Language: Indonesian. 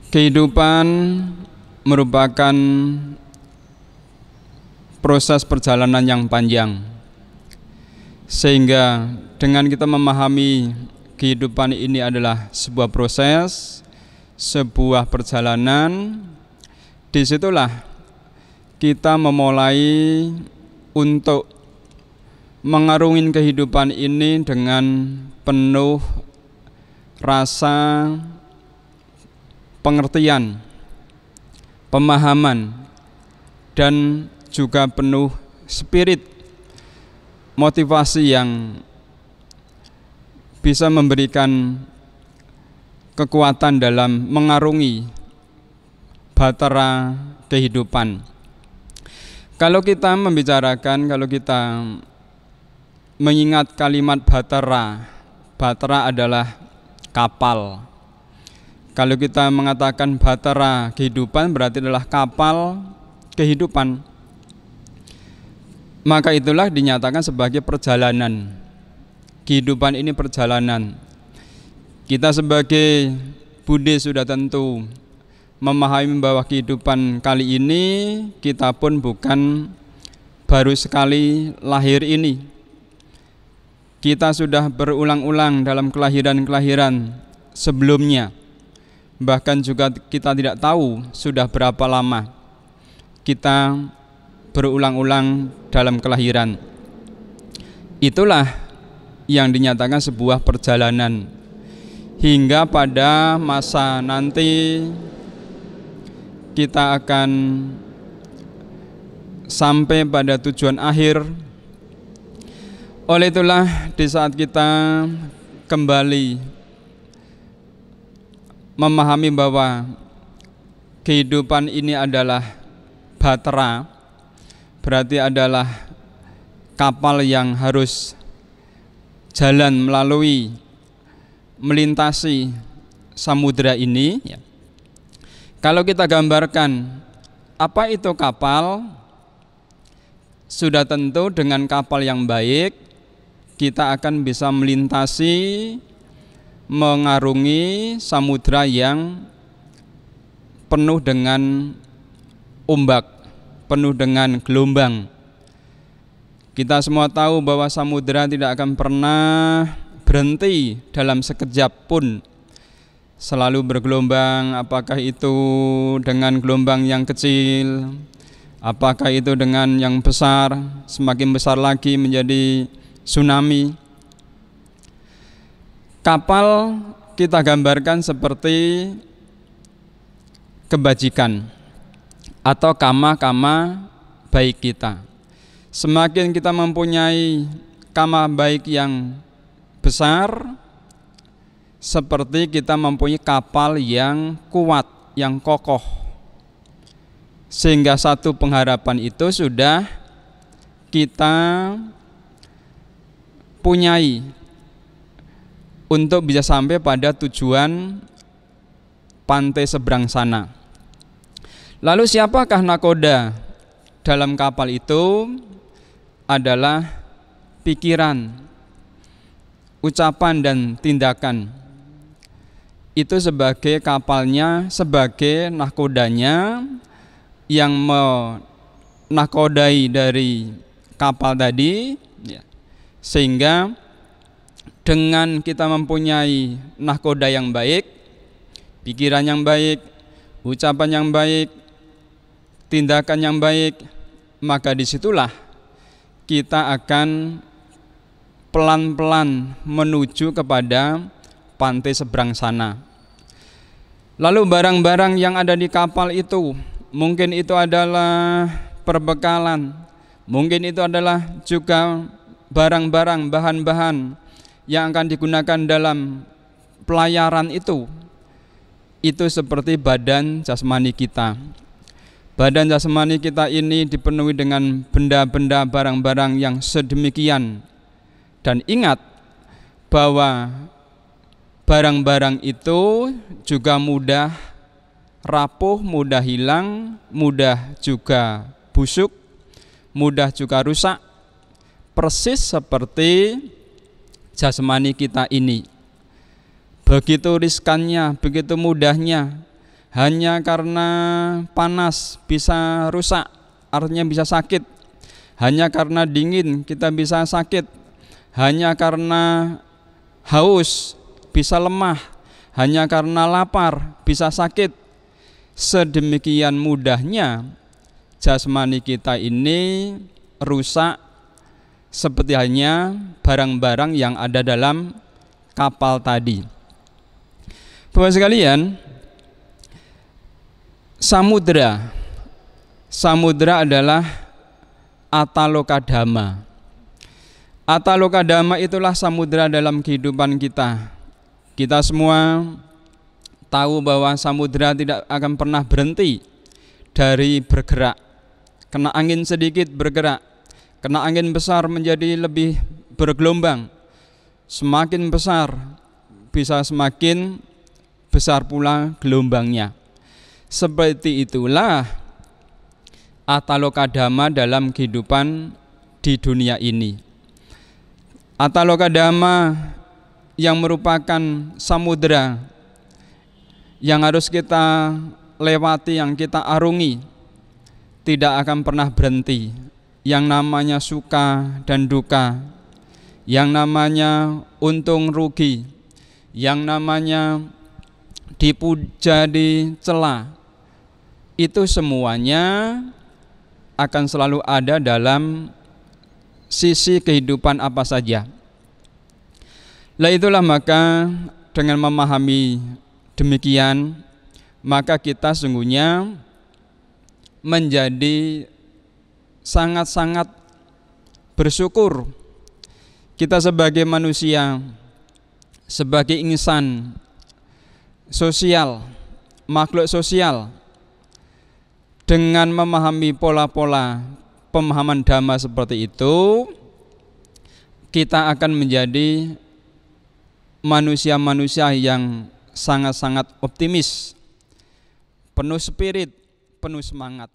Kehidupan merupakan proses perjalanan yang panjang, sehingga dengan kita memahami kehidupan ini adalah sebuah proses, sebuah perjalanan, disitulah kita memulai untuk mengarungi kehidupan ini dengan penuh rasa pengertian, pemahaman, dan juga penuh spirit motivasi yang bisa memberikan kekuatan dalam mengarungi batara kehidupan. Kalau kita membicarakan, kalau kita mengingat kalimat batara, batara adalah kapal. Kalau kita mengatakan batara kehidupan berarti adalah kapal kehidupan. Maka itulah dinyatakan sebagai perjalanan. Kehidupan ini perjalanan. Kita sebagai Buddhis sudah tentu memahami bahwa kehidupan kali ini kita pun bukan baru sekali lahir ini. Kita sudah berulang-ulang dalam kelahiran-kelahiran sebelumnya. Bahkan juga kita tidak tahu sudah berapa lama kita berulang-ulang dalam kelahiran. Itulah yang dinyatakan sebuah perjalanan, hingga pada masa nanti kita akan sampai pada tujuan akhir. Oleh itulah di saat kita kembali memahami bahwa kehidupan ini adalah batara, berarti adalah kapal yang harus jalan melalui, melintasi samudera ini. Kalau kita gambarkan apa itu kapal, sudah tentu dengan kapal yang baik kita akan bisa melintasi, mengarungi samudra yang penuh dengan ombak, penuh dengan gelombang. Kita semua tahu bahwa samudra tidak akan pernah berhenti dalam sekejap pun. Selalu bergelombang, apakah itu dengan gelombang yang kecil, apakah itu dengan yang besar, semakin besar lagi menjadi tsunami. Kapal kita gambarkan seperti kebajikan atau kama-kama baik kita. Semakin kita mempunyai kama baik yang besar, seperti kita mempunyai kapal yang kuat, yang kokoh, sehingga satu pengharapan itu sudah kita punyai untuk bisa sampai pada tujuan pantai seberang sana. Lalu siapakah nakoda dalam kapal itu? Adalah pikiran, ucapan dan tindakan. Itu sebagai kapalnya, sebagai nakodanya yang menakodai dari kapal tadi, sehingga dengan kita mempunyai nahkoda yang baik, pikiran yang baik, ucapan yang baik, tindakan yang baik, maka disitulah kita akan pelan-pelan menuju kepada pantai seberang sana. Lalu barang-barang yang ada di kapal itu, mungkin itu adalah perbekalan, mungkin itu adalah juga barang-barang, bahan-bahan yang akan digunakan dalam pelayaran itu seperti badan jasmani kita. Badan jasmani kita ini dipenuhi dengan benda-benda, barang-barang yang sedemikian. Dan ingat bahwa barang-barang itu juga mudah rapuh, mudah hilang, mudah juga busuk, mudah juga rusak, persis seperti jasmani kita ini. Begitu riskannya, begitu mudahnya Hanya karena panas bisa rusak, artinya bisa sakit. Hanya karena dingin kita bisa sakit. Hanya karena haus bisa lemah. Hanya karena lapar bisa sakit. Sedemikian mudahnya jasmani kita ini rusak, seperti halnya barang-barang yang ada dalam kapal tadi. Bapak sekalian, samudra adalah ataloka dhamma. Ataloka dhamma itulah samudra dalam kehidupan kita. Kita semua tahu bahwa samudra tidak akan pernah berhenti dari bergerak. Kena angin sedikit bergerak, kena angin besar menjadi lebih bergelombang. Semakin besar bisa semakin besar pula gelombangnya. Seperti itulah ataloka dhamma dalam kehidupan di dunia ini. Ataloka dhamma yang merupakan samudra yang harus kita lewati, yang kita arungi, tidak akan pernah berhenti. Yang namanya suka dan duka, yang namanya untung rugi, yang namanya dipuja dicela, itu semuanya akan selalu ada dalam sisi kehidupan apa saja. Lah itulah maka dengan memahami demikian, maka kita sungguhnya menjadi sangat-sangat bersyukur. Kita sebagai manusia, sebagai insan sosial, makhluk sosial, dengan memahami pola-pola pemahaman dhamma seperti itu, kita akan menjadi manusia-manusia yang sangat-sangat optimis, penuh spirit, penuh semangat.